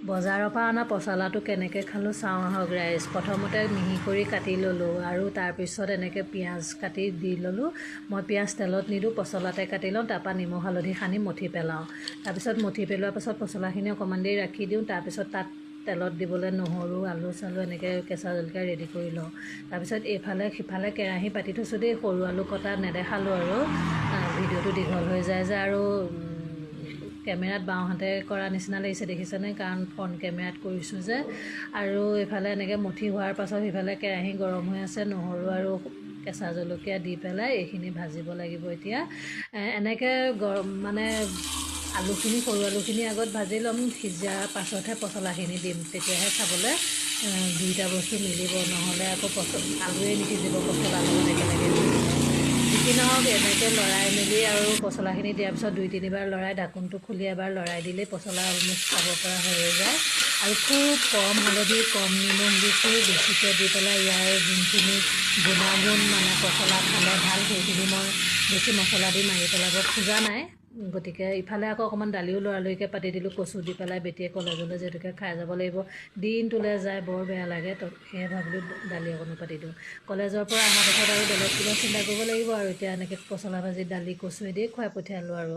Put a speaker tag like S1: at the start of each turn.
S1: বজাৰৰ পৰা অনা পচলাটো কেনেকৈ খালোঁ চাওঁ আহক ৰাইজ। প্ৰথমতে মিহি কৰি কাটি ল'লোঁ আৰু তাৰপিছত এনেকৈ পিঁয়াজ কাটি দি ল'লোঁ। মই পিঁয়াজ তেলত নিদিওঁ, পচলাতে কাটি লওঁ, তাৰপৰা নিমখ হালধি সানি মঠি পেলাওঁ। তাৰপিছত মঠি পেলোৱাৰ পাছত পচলাখিনি অকণমান দেৰি ৰাখি দিওঁ। তাৰপিছত তাত তেলত দিবলৈ নহৰু, আলু চালু এনেকৈ কেঁচা জলকীয়া ৰেডি কৰি লওঁ। তাৰপিছত এইফালে সিফালে কেৰাহী পাতি থৈছোঁ দেই, সৰু আলু কটা নেদেখালোঁ আৰু ভিডিঅ'টো দীঘল হৈ যায় যে, আৰু কেমেৰাত বাওঁহাতে কৰা নিচিনা লাগিছে দেখিছেনে, কাৰণ ফ্ৰণ্ট কেমেৰাত কৰিছোঁ যে। আৰু এইফালে এনেকৈ মঠি হোৱাৰ পাছত সিফালে কেৰাহী গৰম হৈ আছে, নহৰু আৰু কেঁচা জলকীয়া দি পেলাই এইখিনি ভাজিব লাগিব। এতিয়া এনেকৈ মানে আলুখিনি, সৰু আলুখিনি আগত ভাজি ল'ম, সিজাৰ পাছতহে পচলাখিনি দিম, তেতিয়াহে খাবলৈ দুইটা বস্তু মিলিব, নহ'লে আকৌ আলুৱে নিসিজিব পচলাৰ লগত একেলগে। যি কি নহওক এনেকৈ লৰাই মেলি আৰু পচলাখিনি দিয়াৰ পিছত 2-3বাৰ লৰাই ঢাকোনটো খুলি এবাৰ লৰাই দিলেই পচলা অলম'ষ্ট খাব পৰা হৈ যায়। আৰু খুব কম হালধি, কম নিমখ দিছোঁ, বেছিকৈ দি পেলাই ইয়াৰ যোনখিনি গুণাগুণ মানে পচলা খালে ভাল, সেইখিনি মই বেছি মছলা দি মাৰি পেলাব খোজা নাই। গতিকে ইফালে আকৌ অকণমান দালিও লৰালৰিকৈ পাতি দিলোঁ, কচু দি পেলাই বেটিয়ে কলেজলৈ যিহেতুকে খাই যাব লাগিব, দিনটোলৈ যায় বৰ বেয়া লাগে, তো সেয়ে ভাবিলোঁ দালি অকণো পাতি দিওঁ। কলেজৰ পৰা অহাৰ পাছত আৰু বেলেগ কিবা চিন্তা কৰিব লাগিব আৰু এতিয়া এনেকৈ পচলা ভাজি দালি কচুৱে দি খুৱাই পঠিয়ালোঁ আৰু।